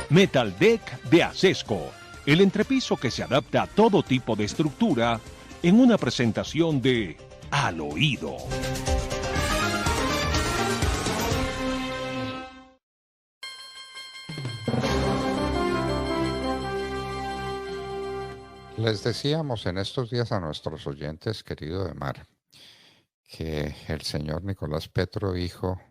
Metal Deck de Acesco, el entrepiso que se adapta a todo tipo de estructura en una presentación de Al Oído. Les decíamos en estos días a nuestros oyentes, querido Emar, que el señor Nicolás Petro, hijo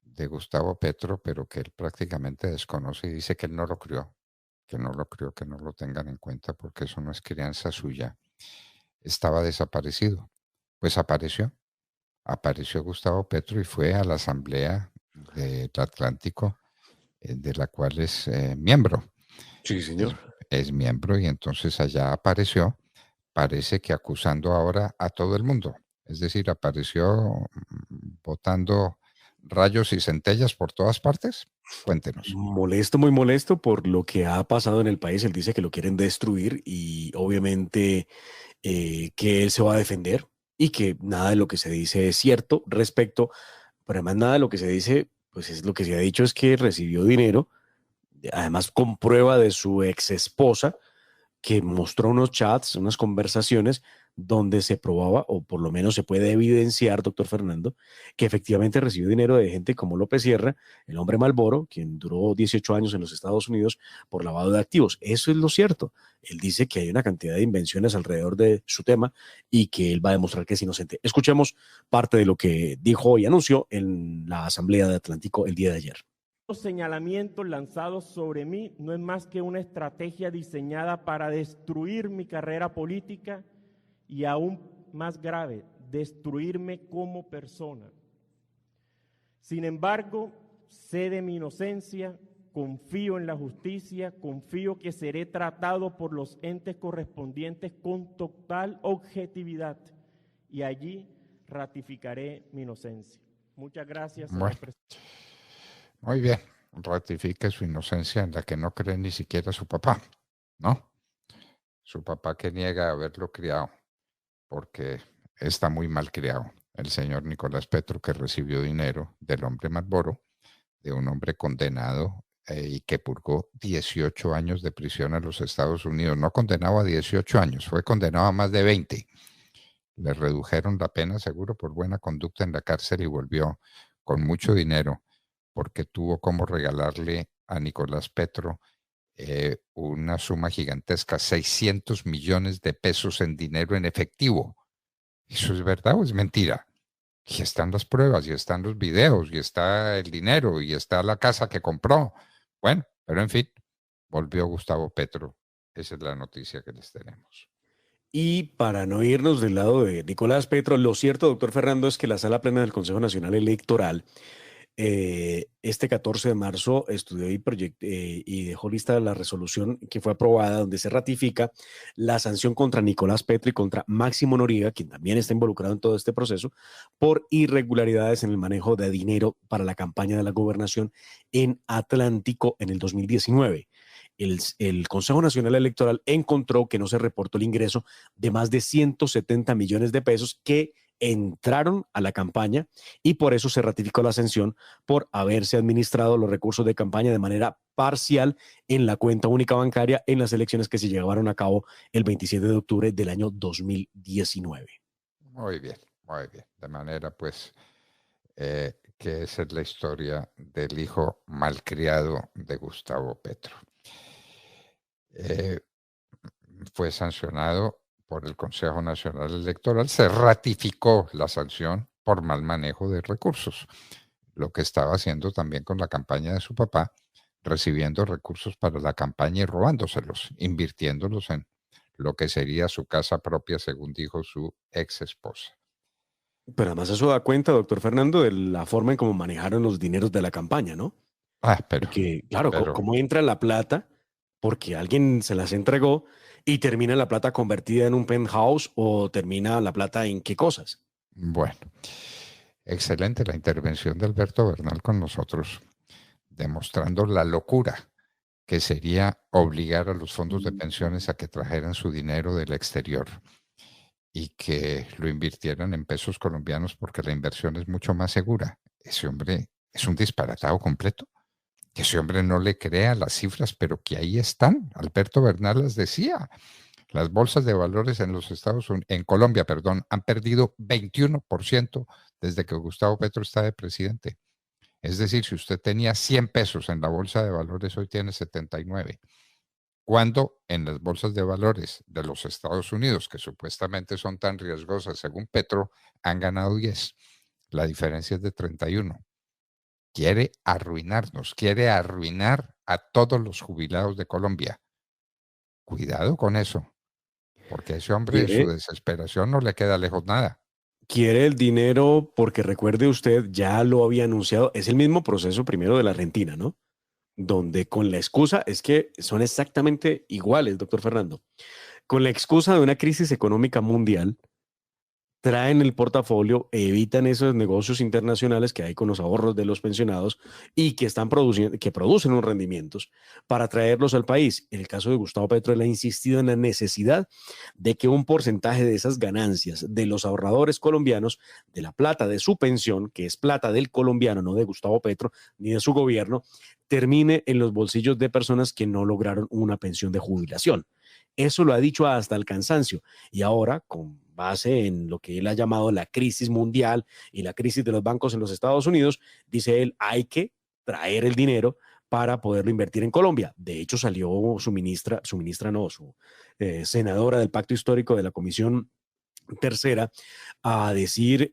de Gustavo Petro, pero que él prácticamente desconoce y dice que él no lo crió, que no lo crió, que no lo tengan en cuenta porque eso no es crianza suya, estaba desaparecido. Pues apareció Gustavo Petro y fue a la Asamblea del Atlántico, de la cual es miembro. Sí, señor. Es miembro y entonces allá apareció, parece que acusando ahora a todo el mundo. Es decir, apareció botando rayos y centellas por todas partes. Cuéntenos. Molesto, muy molesto por lo que ha pasado en el país. Él dice que lo quieren destruir y obviamente que él se va a defender y que nada de lo que se dice es cierto respecto, pero además nada de lo que se dice, pues es lo que se ha dicho es que recibió dinero, además con prueba de su ex esposa, que mostró unos chats, unas conversaciones donde se probaba, o por lo menos se puede evidenciar, doctor Fernando, que efectivamente recibió dinero de gente como López Sierra, el hombre Malboro, quien duró 18 años en los Estados Unidos por lavado de activos. Eso es lo cierto. Él dice que hay una cantidad de invenciones alrededor de su tema y que él va a demostrar que es inocente. Escuchemos parte de lo que dijo y anunció en la Asamblea de Atlántico el día de ayer. Los señalamientos lanzados sobre mí no es más que una estrategia diseñada para destruir mi carrera política y aún más grave, destruirme como persona. Sin embargo, sé de mi inocencia, confío en la justicia, confío que seré tratado por los entes correspondientes con total objetividad y allí ratificaré mi inocencia. Muchas gracias, señor presidente. Muy bien, ratifique su inocencia en la que no cree ni siquiera su papá, ¿no? Su papá que niega haberlo criado, porque está muy mal criado. El señor Nicolás Petro, que recibió dinero del hombre Marlboro, de un hombre condenado y que purgó 18 años de prisión en los Estados Unidos. No condenado a 18 años, fue condenado a más de 20. Le redujeron la pena, seguro, por buena conducta en la cárcel y volvió con mucho dinero porque tuvo como regalarle a Nicolás Petro una suma gigantesca, 600 millones de pesos en dinero en efectivo. ¿Eso es verdad o es mentira? Y están las pruebas, y están los videos, y está el dinero, y está la casa que compró. Bueno, pero en fin, volvió Gustavo Petro. Esa es la noticia que les tenemos. Y para no irnos del lado de Nicolás Petro, lo cierto, doctor Fernando, es que la Sala Plena del Consejo Nacional Electoral este 14 de marzo estudió y dejó lista la resolución que fue aprobada donde se ratifica la sanción contra Nicolás Petro y contra Máximo Noriega, quien también está involucrado en todo este proceso, por irregularidades en el manejo de dinero para la campaña de la gobernación en Atlántico en el 2019. El Consejo Nacional Electoral encontró que no se reportó el ingreso de más de 170 millones de pesos que entraron a la campaña y por eso se ratificó la sanción por haberse administrado los recursos de campaña de manera parcial en la cuenta única bancaria en las elecciones que se llevaron a cabo el 27 de octubre del año 2019. Muy bien, muy bien. De manera, pues, que esa es la historia del hijo malcriado de Gustavo Petro. Fue sancionado por el Consejo Nacional Electoral, se ratificó la sanción por mal manejo de recursos, lo que estaba haciendo también con la campaña de su papá, recibiendo recursos para la campaña y robándoselos, invirtiéndolos en lo que sería su casa propia, según dijo su ex esposa. Pero además eso da cuenta, doctor Fernando, de la forma en cómo manejaron los dineros de la campaña, ¿no? Porque, claro, cómo entra la plata porque alguien se las entregó y termina la plata convertida en un penthouse o termina la plata en qué cosas. Bueno, excelente la intervención de Alberto Bernal con nosotros, demostrando la locura que sería obligar a los fondos de pensiones a que trajeran su dinero del exterior y que lo invirtieran en pesos colombianos porque la inversión es mucho más segura. Ese hombre es un disparatado completo. Que ese hombre no le crea las cifras, pero que ahí están. Alberto Bernal las decía. Las bolsas de valores en los Estados Unidos, en Colombia, perdón, han perdido 21% desde que Gustavo Petro está de presidente. Es decir, si usted tenía 100 pesos en la bolsa de valores, hoy tiene 79. Cuando en las bolsas de valores de los Estados Unidos, que supuestamente son tan riesgosas según Petro, han ganado 10. La diferencia es de 31. Quiere arruinarnos, quiere arruinar a todos los jubilados de Colombia. Cuidado con eso, porque ese hombre, su Quiere, desesperación no le queda lejos nada. quiere el dinero porque recuerde usted, ya lo había anunciado, es el mismo proceso primero de la Argentina, ¿no? Donde con la excusa, es que son exactamente iguales, doctor Fernando, con la excusa de una crisis económica mundial, traen el portafolio, evitan esos negocios internacionales que hay con los ahorros de los pensionados y que están produciendo, que producen unos rendimientos para traerlos al país. En el caso de Gustavo Petro, él ha insistido en la necesidad de que un porcentaje de esas ganancias de los ahorradores colombianos, de la plata de su pensión, que es plata del colombiano, no de Gustavo Petro ni de su gobierno, termine en los bolsillos de personas que no lograron una pensión de jubilación. Eso lo ha dicho hasta el cansancio. Y ahora, con base en lo que él ha llamado la crisis mundial y la crisis de los bancos en los Estados Unidos, dice él, hay que traer el dinero para poderlo invertir en Colombia. De hecho, salió su senadora del Pacto Histórico de la Comisión Tercera a decir,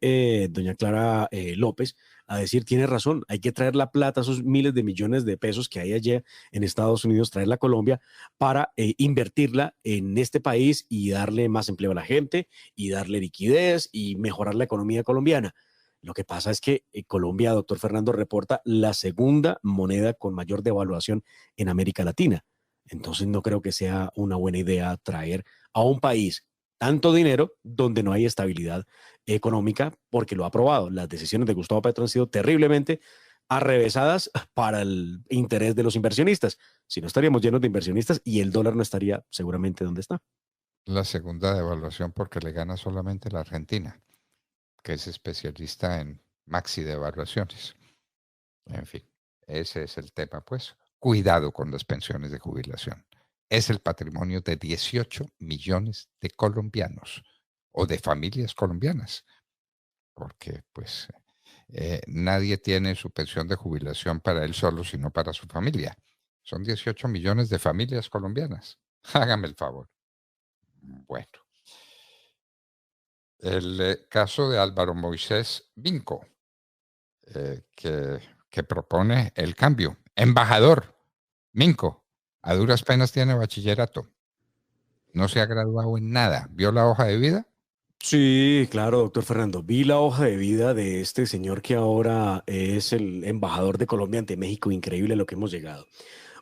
doña Clara López, a decir, tiene razón, hay que traer la plata, esos miles de millones de pesos que hay allá en Estados Unidos, traerla a Colombia para invertirla en este país y darle más empleo a la gente y darle liquidez y mejorar la economía colombiana. Lo que pasa es que Colombia, doctor Fernando, reporta la segunda moneda con mayor devaluación en América Latina. Entonces no creo que sea una buena idea traer a un país tanto dinero donde no hay estabilidad económica, porque lo ha probado. Las decisiones de Gustavo Petro han sido terriblemente arrevesadas para el interés de los inversionistas. Si no, estaríamos llenos de inversionistas y el dólar no estaría seguramente donde está. La segunda devaluación porque le gana solamente la Argentina, que es especialista en maxi devaluaciones. En fin, ese es el tema, pues. Cuidado con las pensiones de jubilación. Es el patrimonio de 18 millones de colombianos o de familias colombianas, porque pues nadie tiene su pensión de jubilación para él solo, sino para su familia. Son 18 millones de familias colombianas. Hágame el favor. Bueno, el caso de Álvaro Moisés Vinco, que propone el cambio. Embajador Minco, a duras penas tiene bachillerato. No se ha graduado en nada. ¿Vio la hoja de vida? Sí, claro, doctor Fernando. Vi la hoja de vida de este señor que ahora es el embajador de Colombia ante México. Increíble lo que hemos llegado.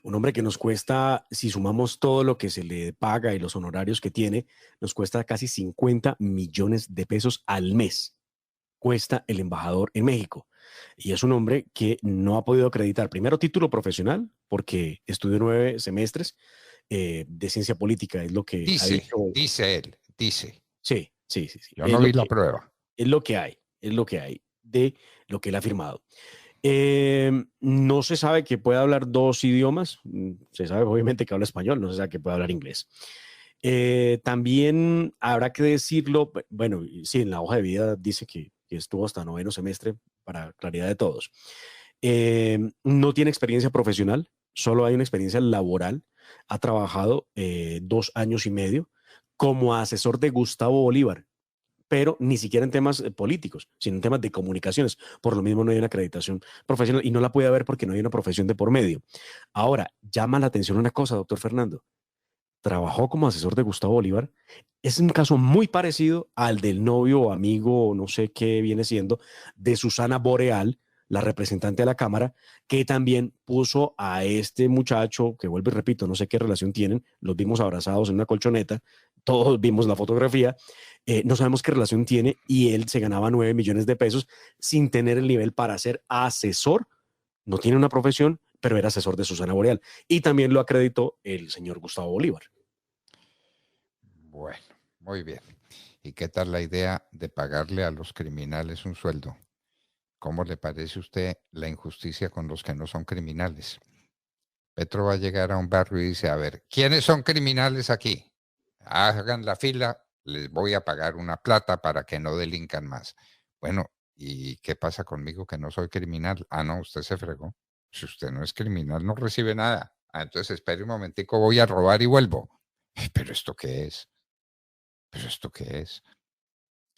Un hombre que nos cuesta, si sumamos todo lo que se le paga y los honorarios que tiene, nos cuesta casi 50 millones de pesos al mes. Cuesta el embajador en México. Y es un hombre que no ha podido acreditar primero título profesional, porque estudió 9 semestres de ciencia política, es lo que ha dicho. Dice él, dice. Sí, sí, sí, sí. Yo no vi la prueba. Es lo que hay, es lo que hay de lo que él ha firmado. No se sabe que pueda hablar 2 idiomas. Se sabe obviamente que habla español, no se sabe que pueda hablar inglés. También habrá que decirlo, bueno, sí, en la hoja de vida dice que estuvo hasta 9º semestre, para claridad de todos. No tiene experiencia profesional, solo hay una experiencia laboral. Ha trabajado 2 años y medio como asesor de Gustavo Bolívar, pero ni siquiera en temas políticos, sino en temas de comunicaciones. Por lo mismo no hay una acreditación profesional y no la puede haber porque no hay una profesión de por medio. Ahora, llama la atención una cosa, doctor Fernando. Trabajó como asesor de Gustavo Bolívar. Es un caso muy parecido al del novio o amigo, no sé qué viene siendo, de Susana Boreal, la representante de la Cámara, que también puso a este muchacho, que vuelvo y repito, no sé qué relación tienen, los vimos abrazados en una colchoneta, todos vimos la fotografía, no sabemos qué relación tiene, y él se ganaba 9 millones de pesos sin tener el nivel para ser asesor. No tiene una profesión, pero era asesor de Susana Boreal. Y también lo acreditó el señor Gustavo Bolívar. Bueno, muy bien. ¿Y qué tal la idea de pagarle a los criminales un sueldo? ¿Cómo le parece a usted la injusticia con los que no son criminales? Petro va a llegar a un barrio y dice, a ver, ¿quiénes son criminales aquí? Hagan la fila, les voy a pagar una plata para que no delincan más. Bueno, ¿y qué pasa conmigo que no soy criminal? Ah, no, usted se fregó. Si usted no es criminal, no recibe nada. Ah, entonces espere un momentico, voy a robar y vuelvo. ¿Pero esto qué es? ¿Pero esto qué es?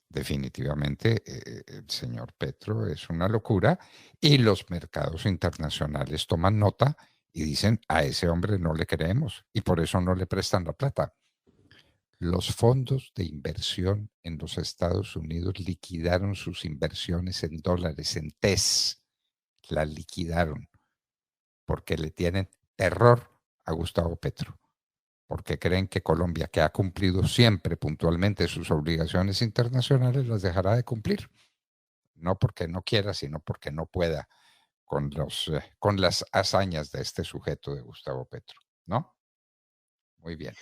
Definitivamente, el señor Petro es una locura y los mercados internacionales toman nota y dicen, a ese hombre no le creemos y por eso no le prestan la plata. Los fondos de inversión en los Estados Unidos liquidaron sus inversiones en dólares, en TES. La liquidaron porque le tienen terror a Gustavo Petro, porque creen que Colombia, que ha cumplido siempre puntualmente sus obligaciones internacionales, las dejará de cumplir. No porque no quiera, sino porque no pueda con las hazañas de este sujeto de Gustavo Petro, ¿no? Muy bien.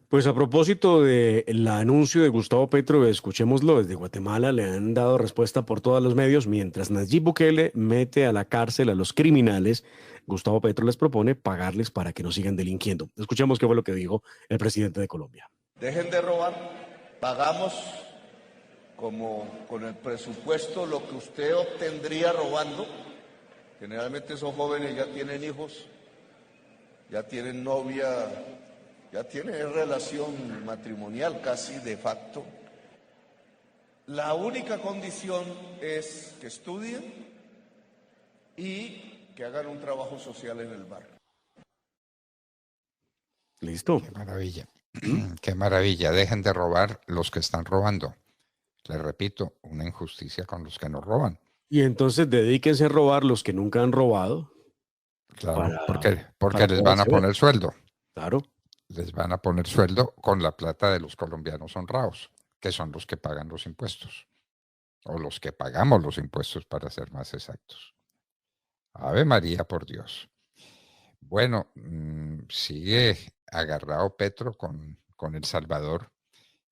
Pues a propósito del anuncio de Gustavo Petro, escuchémoslo, desde Guatemala le han dado respuesta por todos los medios, mientras Nayib Bukele mete a la cárcel a los criminales, Gustavo Petro les propone pagarles para que no sigan delinquiendo. Escuchemos qué fue lo que dijo el presidente de Colombia. Dejen de robar, pagamos como con el presupuesto lo que usted obtendría robando. Generalmente esos jóvenes ya tienen hijos, ya tienen novia, ya tienen relación matrimonial casi de facto. La única condición es que estudien y que hagan un trabajo social en el barrio. Listo. Qué maravilla. Qué maravilla. Dejen de robar los que están robando. Les repito, una injusticia con los que no roban. Y entonces dedíquense a robar los que nunca han robado. Claro, porque para les van a poderse ver. poner sueldo. Claro. Les van a poner sueldo con la plata de los colombianos honrados, que son los que pagan los impuestos, o los que pagamos los impuestos para ser más exactos. Ave María, por Dios. Bueno, sigue agarrado Petro con El Salvador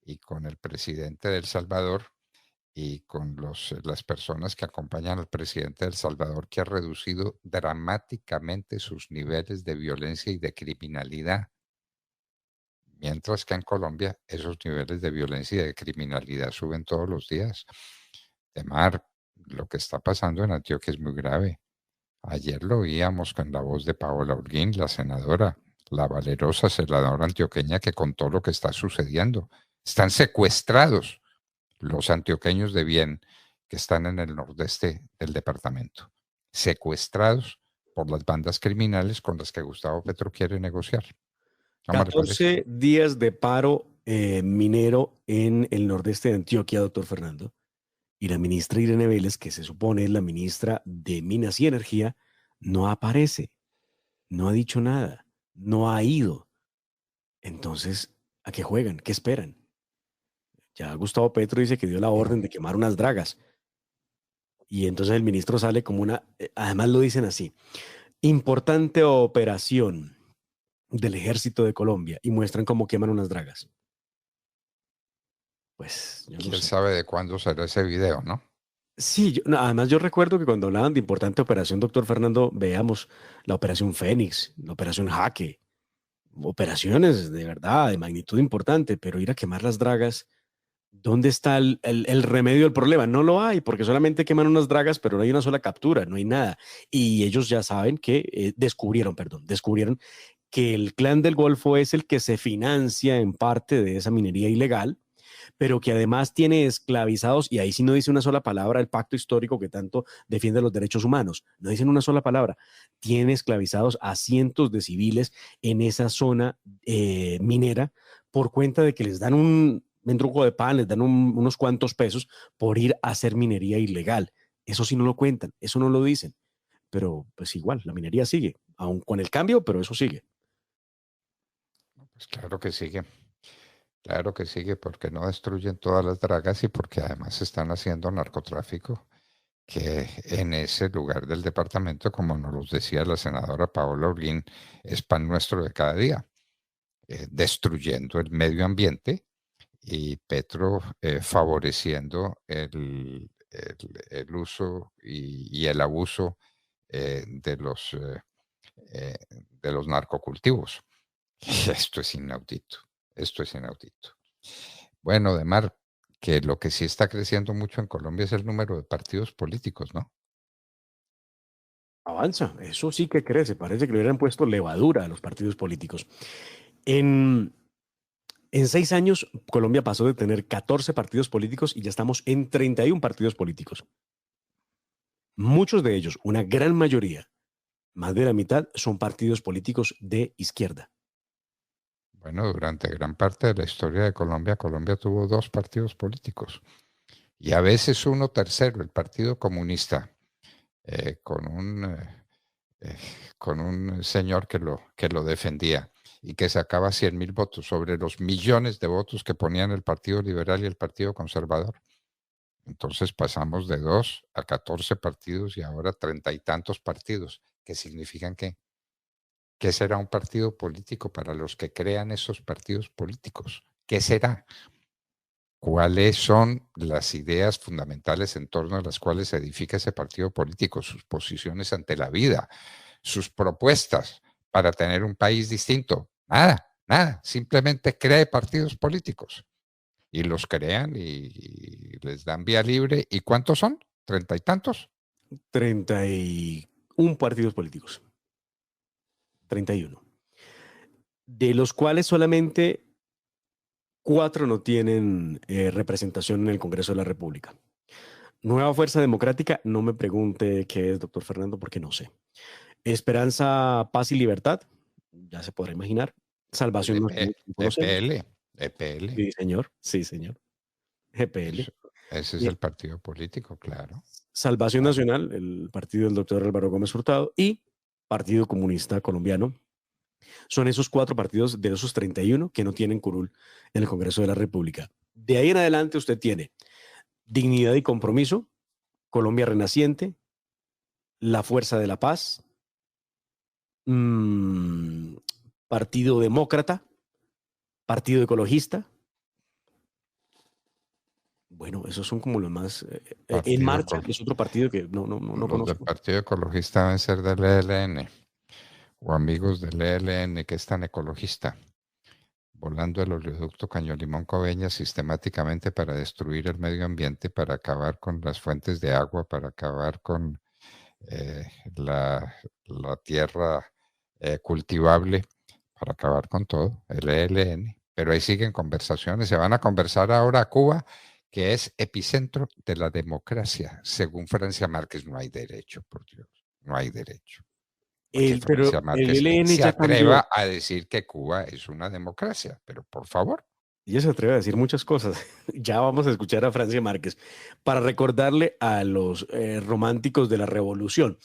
y con el presidente de El Salvador y con las personas que acompañan al presidente de El Salvador, que ha reducido dramáticamente sus niveles de violencia y de criminalidad. Mientras que en Colombia esos niveles de violencia y de criminalidad suben todos los días. Temar, lo que está pasando en Antioquia es muy grave. Ayer lo oíamos con la voz de Paola Holguín, la senadora, la valerosa senadora antioqueña que contó lo que está sucediendo. Están secuestrados los antioqueños de bien que están en el nordeste del departamento. Secuestrados por las bandas criminales con las que Gustavo Petro quiere negociar. 14 días de paro minero en el nordeste de Antioquia, doctor Fernando. Y la ministra Irene Vélez, que se supone es la ministra de Minas y Energía, no aparece, no ha dicho nada, no ha ido. Entonces, ¿a qué juegan? ¿Qué esperan? Ya Gustavo Petro dice que dio la orden de quemar unas dragas. Y entonces el ministro sale como además lo dicen así, importante operación del ejército de Colombia, y muestran cómo queman unas dragas. Pues yo no ¿Quién sé. sabe de cuándo será ese video, no? Sí, además yo recuerdo que cuando hablaban de importante operación, doctor Fernando, veamos la operación Fénix, la operación Jaque, operaciones de verdad, de magnitud importante, pero ir a quemar las dragas, ¿dónde está el remedio al problema? No lo hay, porque solamente queman unas dragas, pero no hay una sola captura, no hay nada. Y ellos ya saben que descubrieron que el Clan del Golfo es el que se financia en parte de esa minería ilegal, pero que además tiene esclavizados, y ahí sí no dice una sola palabra el pacto histórico que tanto defiende los derechos humanos, no dicen una sola palabra, tiene esclavizados a cientos de civiles en esa zona minera por cuenta de que les dan un truco de pan, les dan unos cuantos pesos por ir a hacer minería ilegal. Eso sí no lo cuentan, eso no lo dicen, pero pues igual, la minería sigue, aun con el cambio, pero eso sigue. Pues claro que sigue, porque no destruyen todas las dragas y porque además están haciendo narcotráfico, que en ese lugar del departamento, como nos lo decía la senadora Paola Holguín, es pan nuestro de cada día, destruyendo el medio ambiente y Petro favoreciendo el uso y el abuso de los de los narcocultivos. Y esto es inaudito, esto es inaudito. Bueno, Demar, que lo que sí está creciendo mucho en Colombia es el número de partidos políticos, ¿no? Avanza, eso sí que crece. Parece que le hubieran puesto levadura a los partidos políticos. En 6 años, Colombia pasó de tener 14 partidos políticos y ya estamos en 31 partidos políticos. Muchos de ellos, una gran mayoría, más de la mitad, son partidos políticos de izquierda. Bueno, durante gran parte de la historia de Colombia, Colombia tuvo 2 partidos políticos y a veces uno tercero, el Partido Comunista, eh, con un, eh, con un señor que lo defendía y que sacaba 100.000 votos sobre los millones de votos que ponían el Partido Liberal y el Partido Conservador. Entonces pasamos de 2 a 14 partidos y ahora 30 y tantos partidos, que significan que ¿qué será un partido político para los que crean esos partidos políticos? ¿Qué será? ¿Cuáles son las ideas fundamentales en torno a las cuales se edifica ese partido político? Sus posiciones ante la vida, sus propuestas para tener un país distinto. Nada, nada. Simplemente cree partidos políticos y los crean y les dan vía libre. ¿Y cuántos son? ¿30 y tantos? 31 partidos políticos. 31. De los cuales solamente 4 no tienen representación en el Congreso de la República. Nueva Fuerza Democrática, no me pregunte qué es, doctor Fernando, porque no sé. Esperanza, Paz y Libertad, ya se podrá imaginar. Salvación Nacional, que conocemos. EPL. Sí, señor. Sí, señor. EPL. Ese es el partido político, claro. Salvación Claro. Nacional, el partido del doctor Álvaro Gómez Hurtado, y Partido Comunista Colombiano. Son esos 4 partidos de esos 31 que no tienen curul en el Congreso de la República. De ahí en adelante usted tiene Dignidad y Compromiso, Colombia Renaciente, La Fuerza de la Paz, Partido Demócrata, Partido Ecologista. Bueno, esos son como los más... En Marcha, que es otro partido que no Los conozco. del Partido Ecologista deben ser del ELN o amigos del ELN que es tan ecologista, volando el oleoducto Caño Limón Coveñas sistemáticamente para destruir el medio ambiente, para acabar con las fuentes de agua, para acabar con la tierra cultivable, para acabar con todo, el ELN. Pero ahí siguen conversaciones, se van a conversar ahora a Cuba, que es epicentro de la democracia. Según Francia Márquez, no hay derecho, por Dios, no hay derecho. Que Pero Francia el Márquez ELN se ya atreva cambió. a decir que Cuba es una democracia, pero por favor. Ella se atreve a decir muchas cosas. Ya vamos a escuchar a Francia Márquez para recordarle a los románticos de la revolución.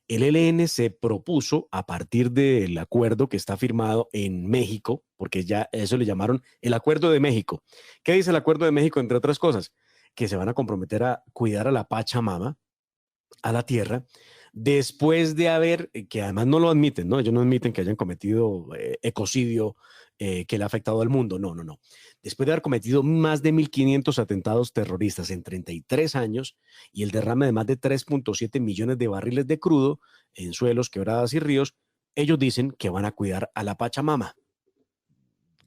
El ELN se propuso, a partir del acuerdo que está firmado en México, porque ya eso le llamaron el Acuerdo de México. ¿Qué dice el Acuerdo de México, entre otras cosas? Que se van a comprometer a cuidar a la Pachamama, a la tierra, después de haber, que además no lo admiten, ¿no? Ellos no admiten que hayan cometido ecocidio que le ha afectado al mundo. No. Después de haber cometido más de 1.500 atentados terroristas en 33 años y el derrame de más de 3.7 millones de barriles de crudo en suelos, quebradas y ríos, ellos dicen que van a cuidar a la Pachamama.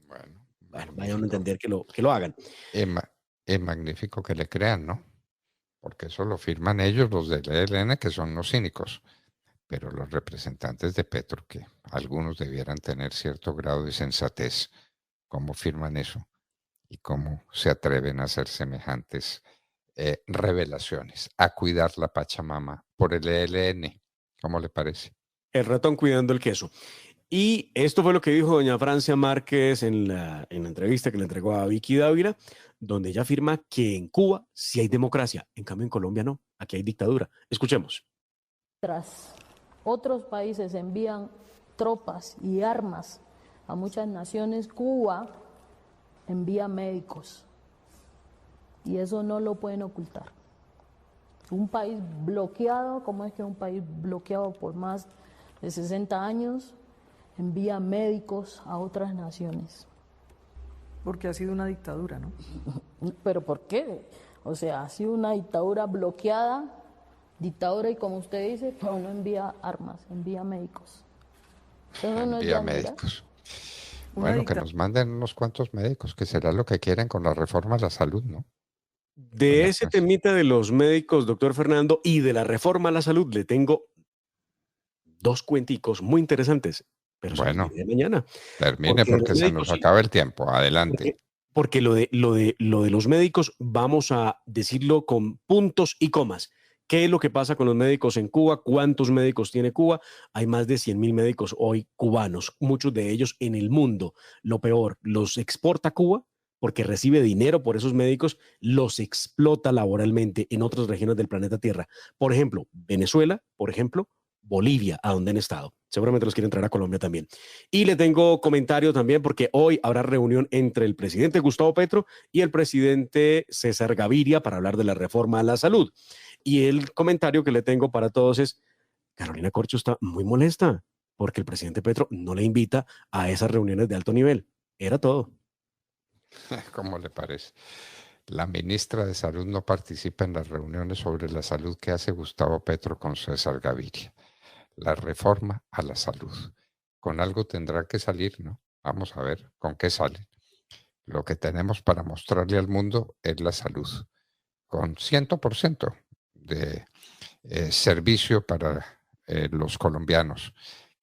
Bueno, vayan a entender que lo hagan. Es magnífico que le crean, ¿no? Porque eso lo firman ellos, los del ELN, que son los cínicos. Pero los representantes de Petro, que algunos debieran tener cierto grado de sensatez, ¿cómo firman eso? ¿Y cómo se atreven a hacer semejantes revelaciones? A cuidar la Pachamama por el ELN. ¿Cómo le parece? El ratón cuidando el queso. Y esto fue lo que dijo doña Francia Márquez en la entrevista que le entregó a Vicky Dávila, donde ella afirma que en Cuba sí hay democracia, en cambio en Colombia no, aquí hay dictadura. Escuchemos. Tras otros países envían tropas y armas a muchas naciones, Cuba envía médicos y eso no lo pueden ocultar. Un país bloqueado, ¿cómo es que un país bloqueado por más de 60 años envía médicos a otras naciones? Porque ha sido una dictadura, ¿no? ¿Pero por qué? O sea, ha sido una dictadura bloqueada, dictadura, y como usted dice, pues no envía armas, envía médicos. Eso no es Envía llanura. médicos. Una Bueno, que dicta- nos manden unos cuantos médicos, que será lo que quieren con la reforma a la salud, ¿no? De Doña ese Francia. temita de los médicos, doctor Fernando, y de la reforma a la salud, le tengo dos cuenticos muy interesantes, pero se los Bueno, diré mañana. termine Porque de porque los se médicos nos sí, acaba el tiempo. Adelante. porque lo de los médicos, vamos a decirlo con puntos y comas. ¿Qué es lo que pasa con los médicos en Cuba? ¿Cuántos médicos tiene Cuba? Hay más de 100.000 médicos hoy cubanos, muchos de ellos en el mundo. Lo peor, los exporta Cuba porque recibe dinero por esos médicos, los explota laboralmente en otras regiones del planeta Tierra. Por ejemplo, Venezuela, por ejemplo, Bolivia, a donde han estado. Seguramente los quieren traer a Colombia también. Y le tengo comentario también porque hoy habrá reunión entre el presidente Gustavo Petro y el presidente César Gaviria para hablar de la reforma a la salud. Y el comentario que le tengo para todos es, Carolina Corcho está muy molesta porque el presidente Petro no le invita a esas reuniones de alto nivel. Era todo. ¿Cómo le parece? La ministra de Salud no participa en las reuniones sobre la salud que hace Gustavo Petro con César Gaviria. La reforma a la salud. Con algo tendrá que salir, ¿no? Vamos a ver con qué sale. Lo que tenemos para mostrarle al mundo es la salud, con 100% de servicio para los colombianos,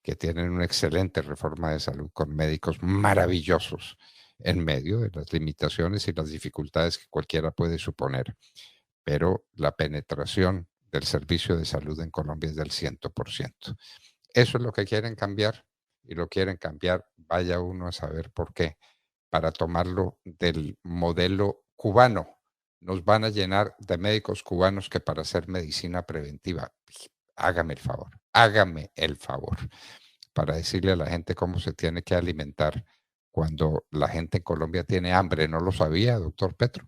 que tienen una excelente reforma de salud con médicos maravillosos en medio de las limitaciones y las dificultades que cualquiera puede suponer. Pero la penetración del servicio de salud en Colombia es del 100%. Eso es lo que quieren cambiar y lo quieren cambiar, vaya uno a saber por qué, para tomarlo del modelo cubano. Nos van a llenar de médicos cubanos que para hacer medicina preventiva. Hágame el favor, para decirle a la gente cómo se tiene que alimentar cuando la gente en Colombia tiene hambre. ¿No lo sabía, doctor Petro?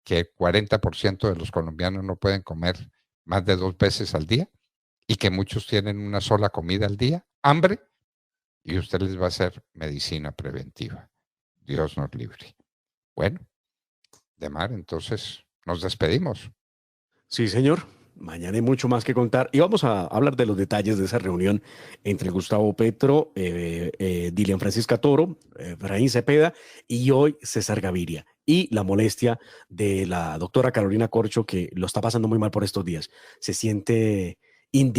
Que el 40% de los colombianos no pueden comer más de 2 veces al día y que muchos tienen una sola comida al día, hambre, y usted les va a hacer medicina preventiva. Dios nos libre. Bueno, Demar, entonces nos despedimos. Sí, señor. Mañana hay mucho más que contar y vamos a hablar de los detalles de esa reunión entre Gustavo Petro, Dilian Francisca Toro, Efraín Cepeda y hoy César Gaviria. Y la molestia de la doctora Carolina Corcho, que lo está pasando muy mal por estos días. Se siente indignada